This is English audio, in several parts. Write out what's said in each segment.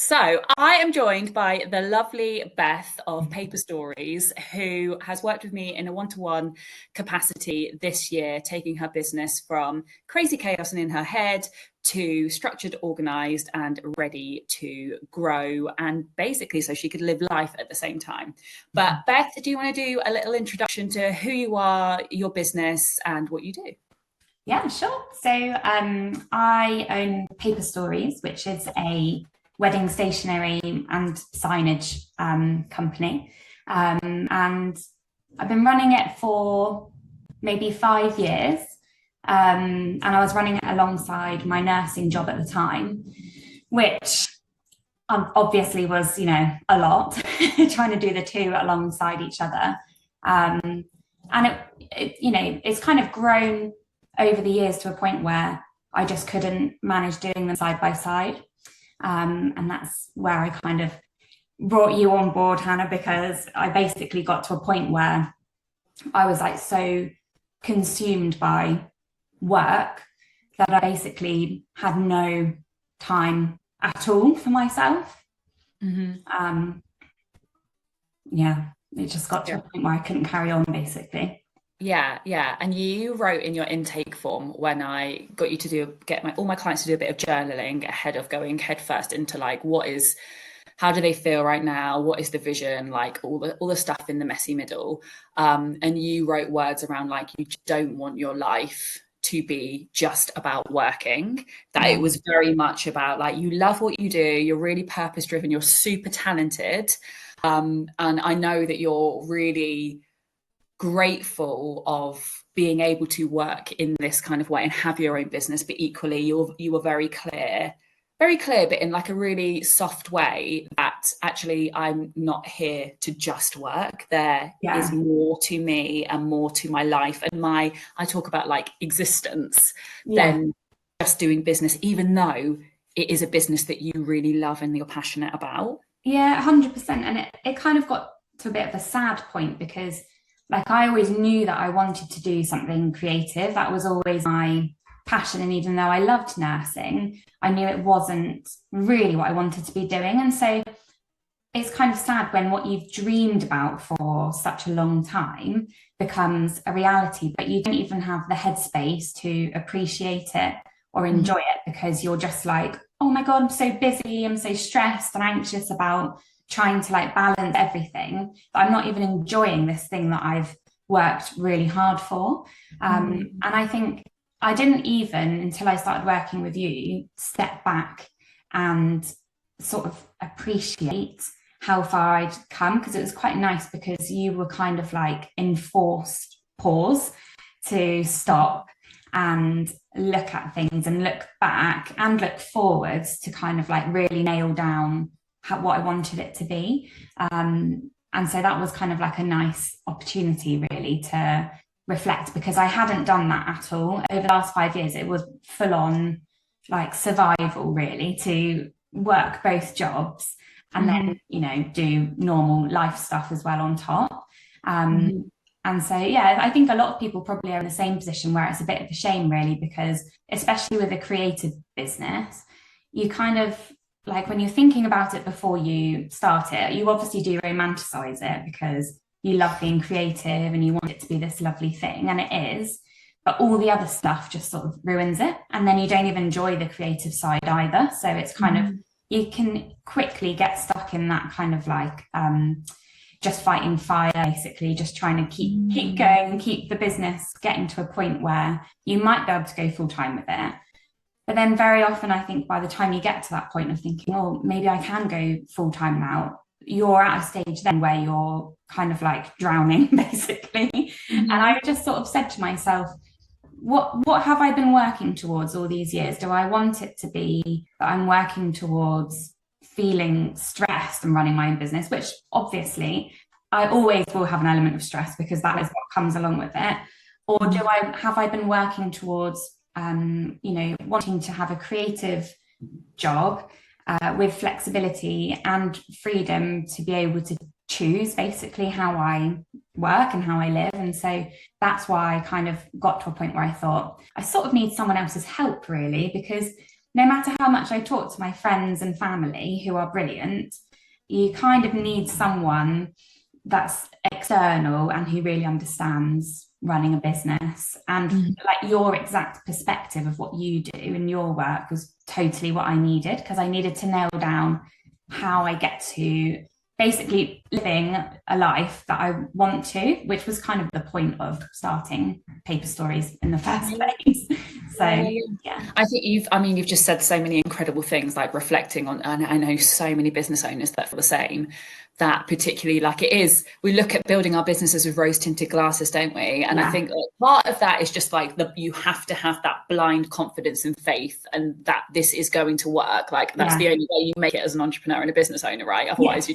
So I am joined by the lovely Beth of Paper Stories, who has worked with me in a one-to-one capacity this year, taking her business from crazy chaos and in her head to structured, organized, and ready to grow, and basically so she could live life at the same time. But Beth, do you want to do a little introduction to who you are, your business, and what you do? Yeah, sure. I own Paper Stories, which is a wedding stationery and signage company. And I've been running it for maybe 5 years. And I was running it alongside my nursing job at the time, which obviously was, a lot, trying to do the two alongside each other. And it's kind of grown over the years to a point where I just couldn't manage doing them side by side. And that's where I kind of brought you on board, Hannah, because I basically got to a point where I was like so consumed by work that I basically had no time at all for myself. Yeah, it just got to a point where I couldn't carry on, basically. Yeah. And you wrote in your intake form when I got you to all my clients to do a bit of journaling ahead of going headfirst into like how do they feel right now? What is the vision? Like all the stuff in the messy middle. And you wrote words around like you don't want your life to be just about working, that it was very much about like you love what you do, you're really purpose driven, you're super talented. And I know that you're really grateful of being able to work in this kind of way and have your own business, but equally you were very clear, but in like a really soft way that actually I'm not here to just work. There is more to me and more to my life and I talk about like existence than just doing business, even though it is a business that you really love and you're passionate about. Yeah, 100%. And it kind of got to a bit of a sad point because like I always knew that I wanted to do something creative. That was always my passion. And even though I loved nursing, I knew it wasn't really what I wanted to be doing. And so it's kind of sad when what you've dreamed about for such a long time becomes a reality, but you don't even have the headspace to appreciate it or enjoy it because you're just like, oh my God, I'm so busy. I'm so stressed and anxious about trying to like balance everything, but I'm not even enjoying this thing that I've worked really hard for. And I think I didn't even, until I started working with you, step back and sort of appreciate how far I'd come, because it was quite nice because you were kind of like enforced pause to stop and look at things and look back and look forwards to kind of like really nail down what I wanted it to be. And so that was kind of like a nice opportunity really to reflect, because I hadn't done that at all. Over the last 5 years, it was full on like survival really, to work both jobs and then, do normal life stuff as well on top. And so, yeah, I think a lot of people probably are in the same position where it's a bit of a shame really, because especially with a creative business, you kind of, like when you're thinking about it before you start it, you obviously do romanticize it because you love being creative and you want it to be this lovely thing, and it is, but all the other stuff just sort of ruins it. And then you don't even enjoy the creative side either. So it's kind of, you can quickly get stuck in that kind of like, just fighting fire, basically, just trying to keep going and keep the business getting to a point where you might be able to go full time with it. But then very often, I think by the time you get to that point of thinking, oh, maybe I can go full time now, you're at a stage then where you're kind of like drowning, basically. And I just sort of said to myself, what have I been working towards all these years? Do I want it to be that I'm working towards feeling stressed and running my own business, which obviously I always will have an element of stress because that is what comes along with it? Or have I been working towards wanting to have a creative job with flexibility and freedom to be able to choose basically how I work and how I live? And so that's why I kind of got to a point where I thought I sort of need someone else's help really, because no matter how much I talk to my friends and family who are brilliant, you kind of need someone that's external and who really understands running a business. And like your exact perspective of what you do in your work was totally what I needed, because I needed to nail down how I get to basically living a life that I want to, which was kind of the point of starting Paper Stories in the first place. So yeah, I think you've just said so many incredible things, like reflecting on, and I know so many business owners that feel the same, that particularly like it is, we look at building our businesses with rose tinted glasses, don't we? And I think part of that is just like you have to have that blind confidence and faith, and that this is going to work. Like that's the only way you make it as an entrepreneur and a business owner, right? Otherwise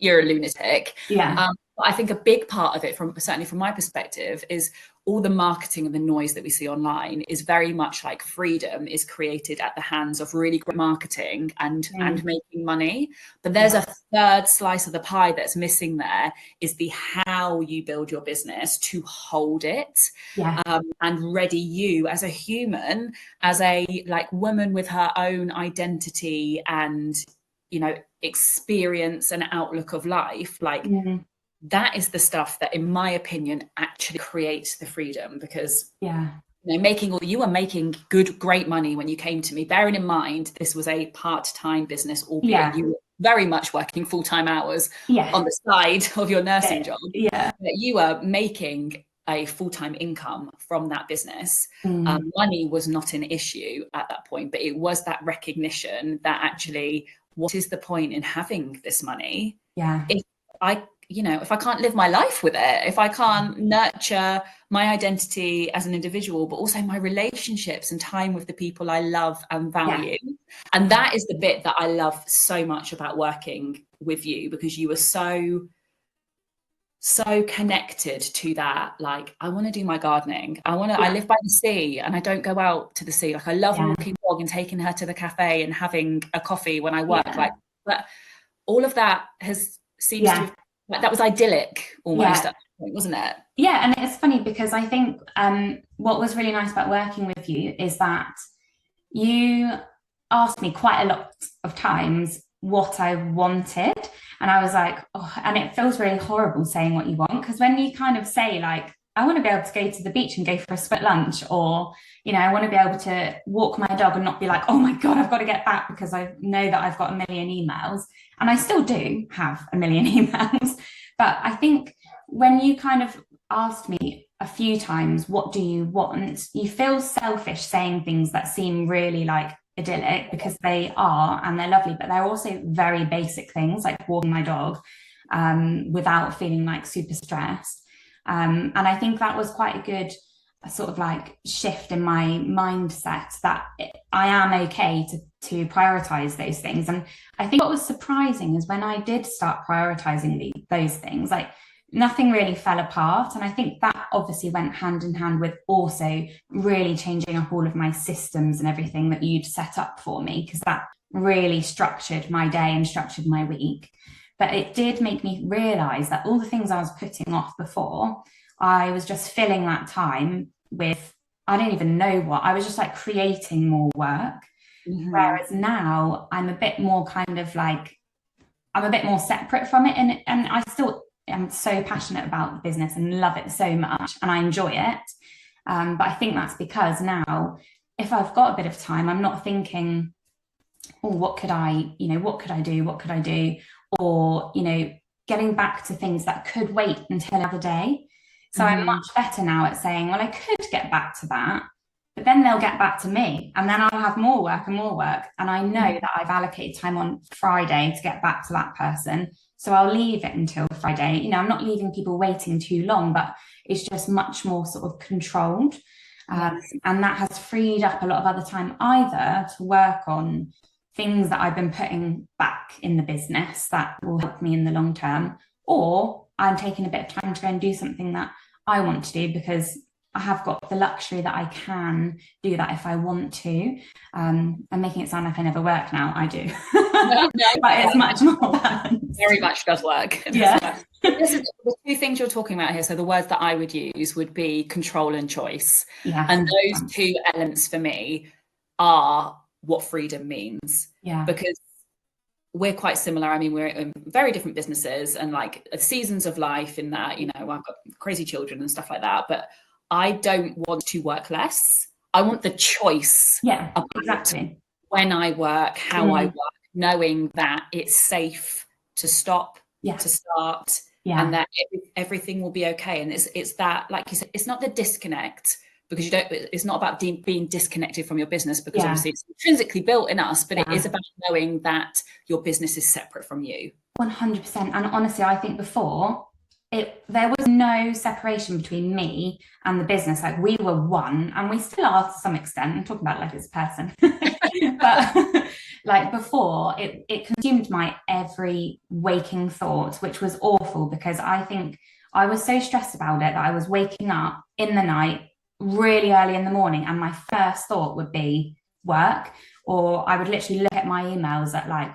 you're a lunatic. But I think a big part of it, certainly from my perspective, is all the marketing and the noise that we see online is very much like freedom is created at the hands of really great marketing and making money. But there's a third slice of the pie that's missing there, is the how you build your business to hold it and ready you as a human, as a like woman with her own identity and, you know, experience and outlook of life. Like that is the stuff that, in my opinion, actually creates the freedom. Because you know, you were making great money when you came to me, bearing in mind this was a part-time business, albeit you were very much working full-time hours on the side of your nursing job. But you were making a full-time income from that business. Money was not an issue at that point, but it was that recognition that actually, what is the point in having this money if I can't live my life with it, if I can't nurture my identity as an individual, but also my relationships and time with the people I love and value. And that is the bit that I love so much about working with you, because you were so connected to that. Like, I want to do my gardening. I live by the sea and I don't go out to the sea. Like, I love walking dog and taking her to the cafe and having a coffee when I work. Like, but all of that seems to have, like, that was idyllic almost at that point, wasn't it? Yeah, and it's funny because I think what was really nice about working with you is that you asked me quite a lot of times what I wanted, and I was like, oh, and it feels really horrible saying what you want, because when you kind of say like, I want to be able to go to the beach and go for a split lunch, or, you know, I want to be able to walk my dog and not be like, oh my God, I've got to get back because I know that I've got a million emails. And I still do have a million emails. But I think when you kind of asked me a few times, what do you want? You feel selfish saying things that seem really like idyllic, because they are, and they're lovely, but they're also very basic things like walking my dog without feeling like super stressed. And I think that was quite a good sort of like shift in my mindset, that I am okay to prioritize those things. And I think what was surprising is when I did start prioritizing those things, like nothing really fell apart. And I think that obviously went hand in hand with also really changing up all of my systems and everything that you'd set up for me, because that really structured my day and structured my week. But it did make me realize that all the things I was putting off before, I was just filling that time with, I don't even know what, I was just like creating more work. Whereas now I'm a bit more kind of like, I'm a bit more separate from it. And I still am so passionate about the business and love it so much, and I enjoy it. But I think that's because now, if I've got a bit of time, I'm not thinking, oh, what could I do? Or, you know, getting back to things that could wait until another day. So I'm much better now at saying, well, I could get back to that, but then they'll get back to me, and then I'll have more work and more work. And I know that I've allocated time on Friday to get back to that person. So I'll leave it until Friday. You know, I'm not leaving people waiting too long, but it's just much more sort of controlled. And that has freed up a lot of other time, either to work on things that I've been putting back in the business that will help me in the long term, or I'm taking a bit of time to go and do something that I want to do, because I have got the luxury that I can do that if I want to. I'm making it sound like I never work now. I do. No, but it's much more balanced. Very much does work. Yeah. The two things you're talking about here, so the words that I would use would be control and choice. Yeah. And those two elements for me are what freedom means. Yeah. Because we're quite similar. I mean, we're in very different businesses and like seasons of life in that, you know, I've got crazy children and stuff like that, but I don't want to work less. I want the choice. Yeah, exactly. When I work, how I work, knowing that it's safe to stop, to start, and that everything will be okay. And it's that, like you said, it's not the disconnect, because it's not about being disconnected from your business, because obviously it's intrinsically built in us, but it is about knowing that your business is separate from you. 100%. And honestly, I think before there was no separation between me and the business. Like, we were one, and we still are to some extent. I'm talking about it like it's a person. But like before, it consumed my every waking thought, which was awful, because I think I was so stressed about it that I was waking up in the night really early in the morning, and my first thought would be work, or I would literally look at my emails at like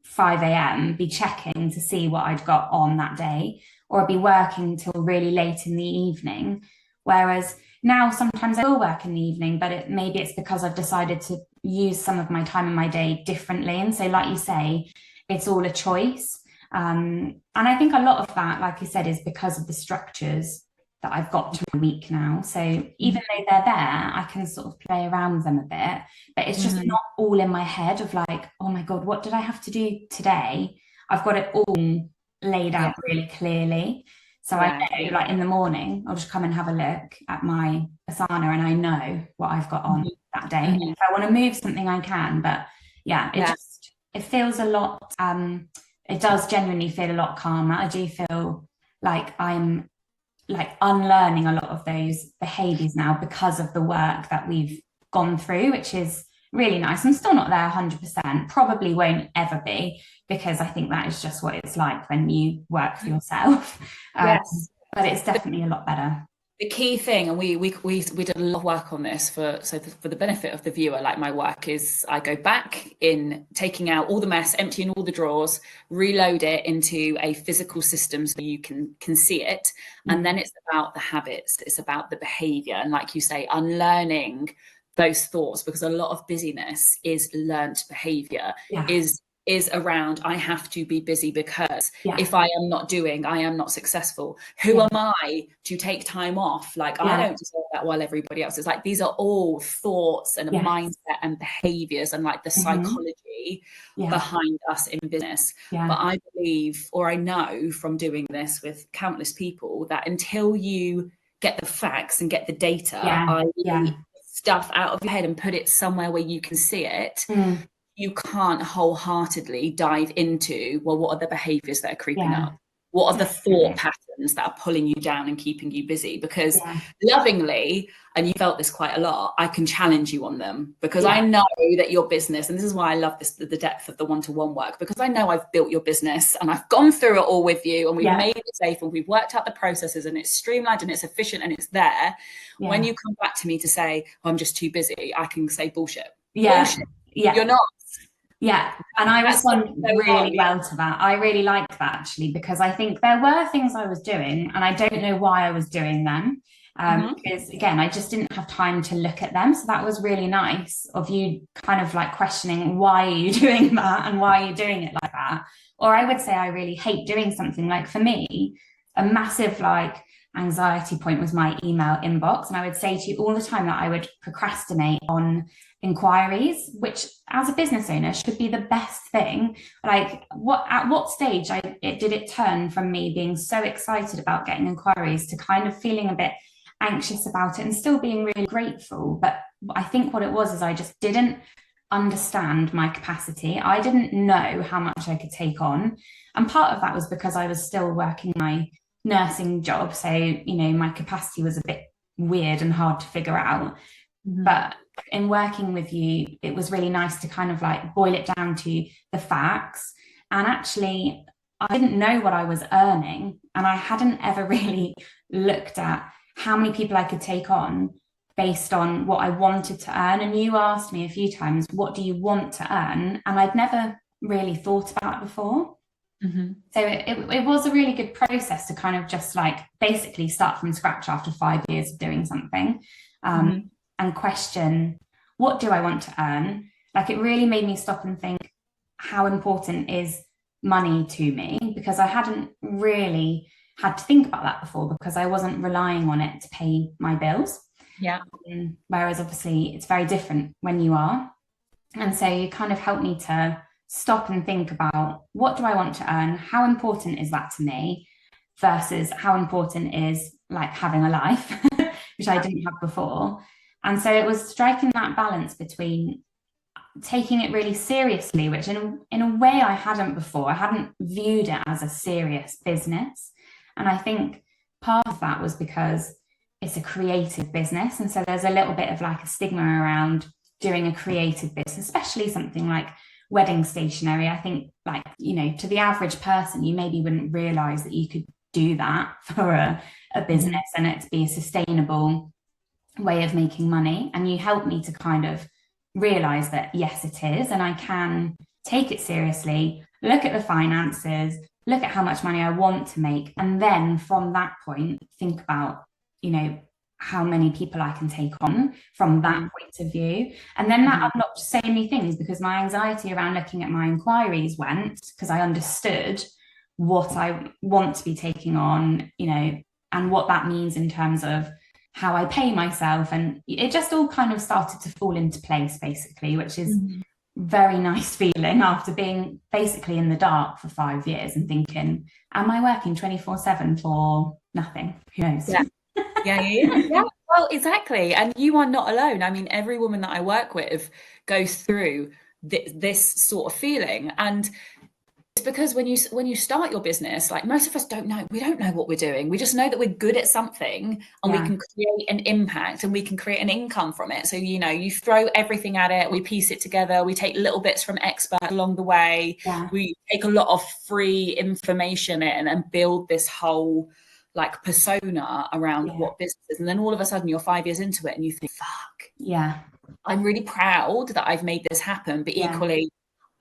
5 a.m, be checking to see what I'd got on that day, or I'd be working till really late in the evening. Whereas now sometimes I will work in the evening, but maybe it's because I've decided to use some of my time in my day differently. And so, like you say, it's all a choice. And I think a lot of that, like you said, is because of the structures that I've got to my week now. So even though they're there, I can sort of play around with them a bit, but it's just not all in my head of like, oh my God, what did I have to do today? I've got it all laid out really clearly. So I know, like in the morning, I'll just come and have a look at my Asana, and I know what I've got on that day. If I want to move something, I can. But it feels a lot, it does genuinely feel a lot calmer. I do feel like I'm like unlearning a lot of those behaviors now because of the work that we've gone through, which is really nice. I'm still not there 100%, probably won't ever be, because I think that is just what it's like when you work for yourself. But it's definitely a lot better. The key thing, and we did a lot of work on this for the benefit of the viewer, like my work is I go back in, taking out all the mess, emptying all the drawers, reload it into a physical system so you can see it. And then it's about the habits, it's about the behavior. And like you say, unlearning those thoughts, because a lot of busyness is learnt behavior, is around, I have to be busy because if I am not doing, I am not successful. Who am I to take time off? Like, I don't deserve that while everybody else is. Like, these are all thoughts and a mindset and behaviors and like the psychology behind us in business. But I believe, or I know from doing this with countless people, that until you get the facts and get the data, stuff out of your head and put it somewhere where you can see it, you can't wholeheartedly dive into, well, what are the behaviors that are creeping up? What are the thought patterns that are pulling you down and keeping you busy? Because lovingly, and you felt this quite a lot, I can challenge you on them, because I know that your business, and this is why I love this, the depth of the one-to-one work, because I know I've built your business and I've gone through it all with you, and we've made it safe, and we've worked out the processes, and it's streamlined and it's efficient and it's there. When you come back to me to say, oh, I'm just too busy, I can say bullshit. Bullshit. You're not. And I respond really well to that. I really like that, actually, because I think there were things I was doing and I don't know why I was doing them, because again, I just didn't have time to look at them. So that was really nice of you, kind of like questioning, why are you doing that and why are you doing it like that? Or I would say I really hate doing something. Like, for me, a massive like anxiety point was my email inbox, and I would say to you all the time that I would procrastinate on inquiries, which as a business owner should be the best thing. Like, at what stage did it turn from me being so excited about getting inquiries to kind of feeling a bit anxious about it and still being really grateful? But I think what it was is I just didn't understand my capacity. I didn't know how much I could take on, and part of that was because I was still working my nursing job, so you know, my capacity was a bit weird and hard to figure out. But in working with you, it was really nice to kind of like boil it down to the facts. And actually, I didn't know what I was earning, and I hadn't ever really looked at how many people I could take on based on what I wanted to earn. And you asked me a few times, what do you want to earn? And I'd never really thought about it before. So it was a really good process to kind of just like basically start from scratch after 5 years of doing something, and question, what do I want to earn? Like, it really made me stop and think, how important is money to me? Because I hadn't really had to think about that before, because I wasn't relying on it to pay my bills. Yeah. Whereas obviously it's very different when you are. And so you kind of helped me to stop and think about, what do I want to earn? How important is that to me? Versus how important is like having a life, which I didn't have before. And so it was striking that balance between taking it really seriously, which in a way I hadn't before. I hadn't viewed it as a serious business. And I think part of that was because it's a creative business. And so there's a little bit of like a stigma around doing a creative business, especially something like wedding stationery. I think, like, you know, to the average person, you maybe wouldn't realize that you could do that for a business and it to be a sustainable way of making money. And you helped me to kind of realize that, yes, it is. And I can take it seriously, look at the finances, look at how much money I want to make. And then from that point, think about, you know, how many people I can take on from that point of view. And then that unlocked so many things, because my anxiety around looking at my inquiries went, because I understood what I want to be taking on, you know, and what that means in terms of how I pay myself. And it just all kind of started to fall into place, basically, which is very nice feeling after being basically in the dark for 5 years and thinking, am I working 24/7 for nothing? Who knows? Yeah. Well, exactly. And you are not alone. I mean, every woman that I work with goes through this sort of feeling. And it's because when you start your business, like, most of us we don't know what we're doing. We just know that we're good at something and we can create an impact and we can create an income from it. So, you know, you throw everything at it, we piece it together, we take little bits from experts along the way. We take a lot of free information in and build this whole like persona around what business is. And then all of a sudden you're 5 years into it and you think, fuck, I'm really proud that I've made this happen. But equally,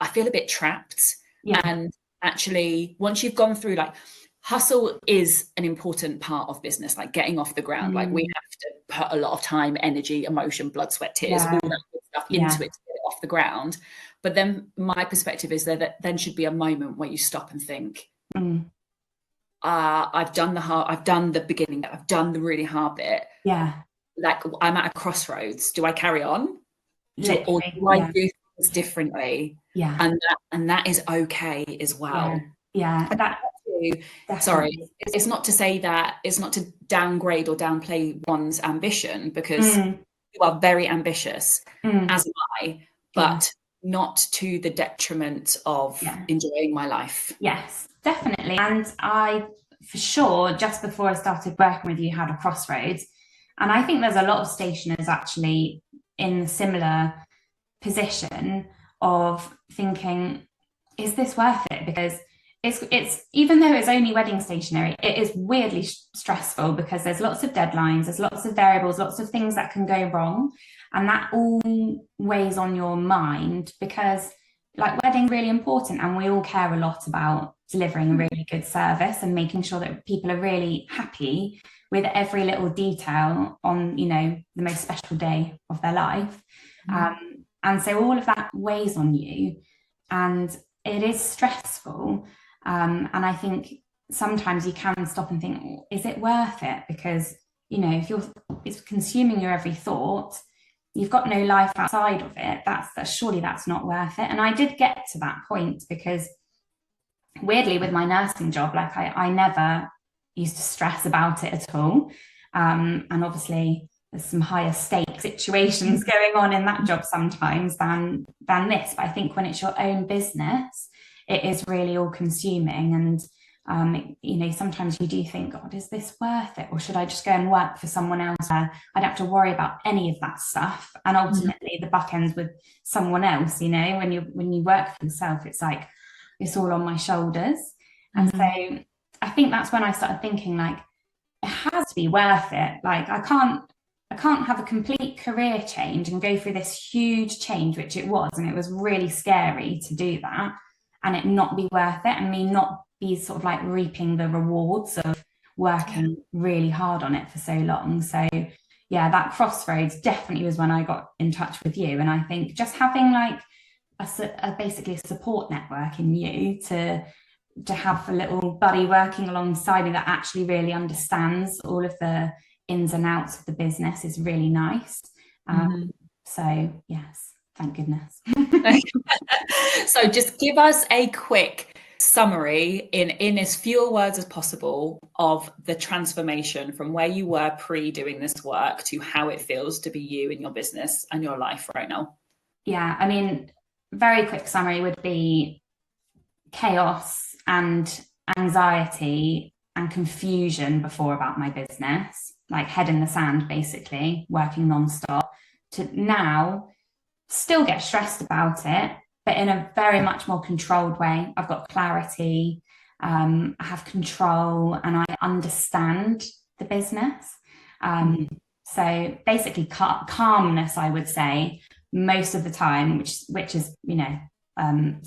I feel a bit trapped. And actually, once you've gone through, like, hustle is an important part of business, like getting off the ground. Like, we have to put a lot of time, energy, emotion, blood, sweat, tears, all that good stuff into it to get it off the ground. But then my perspective is that then should be a moment where you stop and think, I've done the beginning, I've done the really hard bit. Like, I'm at a crossroads. Do I carry on? Or do I do things differently? And that is okay as well. Sorry, it's not to say that, it's not to downgrade or downplay one's ambition, because you are very ambitious, as am I, but not to the detriment of enjoying my life. Yes, definitely. And I, for sure, just before I started working with you, had a crossroads. And I think there's a lot of stationers actually in a similar position of thinking, is this worth it? Because it's even though it's only wedding stationery, it is weirdly stressful, because there's lots of deadlines, there's lots of variables, lots of things that can go wrong, and that all weighs on your mind, because, like, wedding's really important and we all care a lot about delivering a really good service and making sure that people are really happy with every little detail on, you know, the most special day of their life. And so all of that weighs on you, and it is stressful. And I think sometimes you can stop and think, is it worth it? Because, you know, if it's consuming your every thought, you've got no life outside of it. Surely that's not worth it. And I did get to that point, because weirdly, with my nursing job, like, I never used to stress about it at all. And obviously there's some higher stake situations going on in that job sometimes than this. But I think when it's your own business, it is really all consuming. And, you know, sometimes you do think, God, is this worth it? Or should I just go and work for someone else where I don't have to worry about any of that stuff? And ultimately the buck ends with someone else, you know, when you work for yourself, it's like, it's all on my shoulders. And so I think that's when I started thinking, like, it has to be worth it. Like, I can't have a complete career change and go through this huge change, which it was, and it was really scary to do that, and it not be worth it, and me not be sort of like reaping the rewards of working really hard on it for so long. So yeah, that crossroads definitely was when I got in touch with you. And I think just having like basically a support network in you to have a little buddy working alongside me that actually really understands all of the ins and outs of the business is really nice. So yes, thank goodness. So just give us a quick summary in as few words as possible of the transformation from where you were pre doing this work to how it feels to be you in your business and your life right now. Yeah, I mean, very quick summary would be chaos and anxiety and confusion before about my business, like head in the sand, basically, working nonstop, to now still get stressed about it, but in a very much more controlled way. I've got clarity, I have control, and I understand the business. So basically, calmness, I would say, most of the time, which is, you know,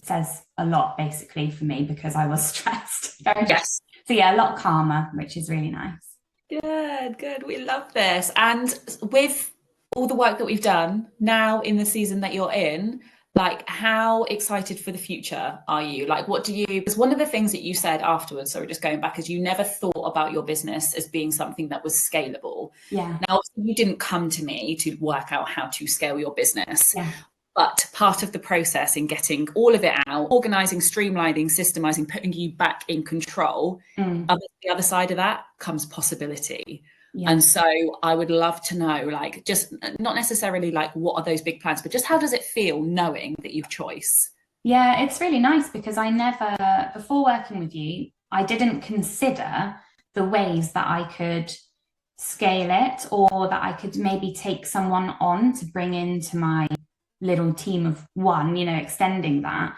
says a lot basically for me because I was stressed. Yes. So yeah, a lot calmer, which is really nice. Good. We love this. And with all the work that we've done now in the season that you're in, like how excited for the future are you? Like what do you, because one of the things that you said afterwards, sorry, just going back, is you never thought about your business as being something that was scalable. Yeah. Now, you didn't come to me to work out how to scale your business. Yeah. But part of the process in getting all of it out, organizing, streamlining, systemizing, putting you back in control, the other side of that comes possibility. Yeah. And so I would love to know, like, just not necessarily like what are those big plans, but just how does it feel knowing that you've choice? Yeah, it's really nice because I never, before working with you, I didn't consider the ways that I could scale it or that I could maybe take someone on to bring into my little team of one, you know, extending that.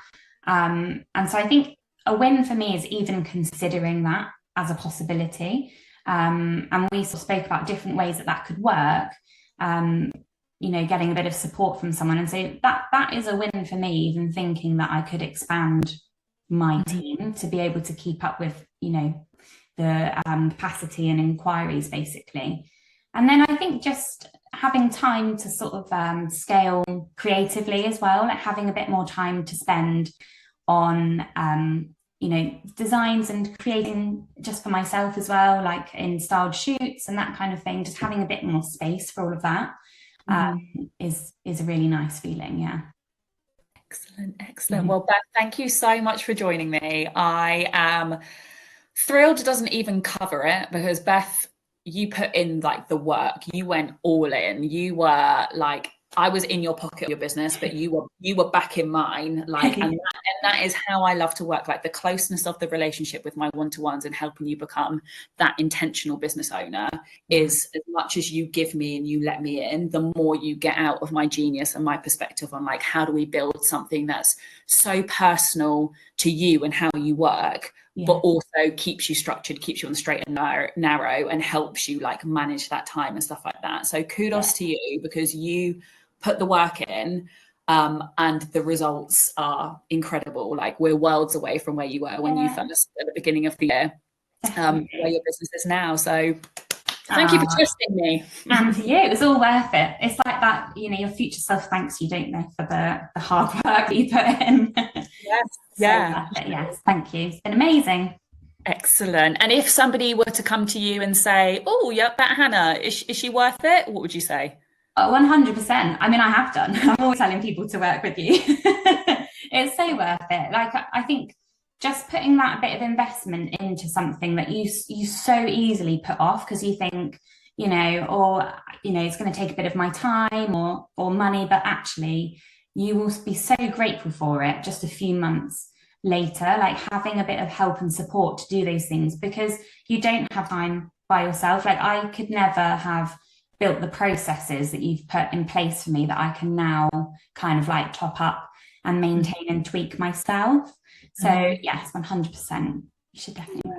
And so I think a win for me is even considering that as a possibility. And we sort of spoke about different ways that that could work, you know, getting a bit of support from someone. And so that is a win for me, even thinking that I could expand my team to be able to keep up with, you know, the capacity and inquiries, basically. And then I think just having time to sort of scale creatively as well, like having a bit more time to spend on you know, designs and creating just for myself as well, like in styled shoots and that kind of thing, just having a bit more space for all of that is a really nice feeling. Yeah. Excellent. Well, Beth, thank you so much for joining me. I am thrilled doesn't even cover it because Beth, you put in like the work, you went all in, you were like, I was in your pocket of your business, but you were back in mine. Like, and that is how I love to work. Like the closeness of the relationship with my one-to-ones and helping you become that intentional business owner is as much as you give me and you let me in, the more you get out of my genius and my perspective on like, how do we build something that's so personal to you and how you work, but also keeps you structured, keeps you on the straight and narrow and helps you like manage that time and stuff like that. So kudos to you because you put the work in and the results are incredible. Like we're worlds away from where you were when you first at the beginning of the year, where your business is now. So thank you for trusting me. And to you, it was all worth it. It's like that, you know, your future self thanks you, don't know, for the hard work that you put in. Yes, thank you. It's been amazing. Excellent. And if somebody were to come to you and say, oh, yeah, that Hannah, is she worth it? What would you say? 100%. I mean, I have done. I'm always telling people to work with you. It's so worth it. Like, I think just putting that bit of investment into something that you so easily put off because you think, you know, or, you know, it's going to take a bit of my time or money, but actually you will be so grateful for it just a few months later, like having a bit of help and support to do those things because you don't have time by yourself. Like I could never have built the processes that you've put in place for me that I can now kind of like top up and maintain and tweak myself. So yes, 100%. You should definitely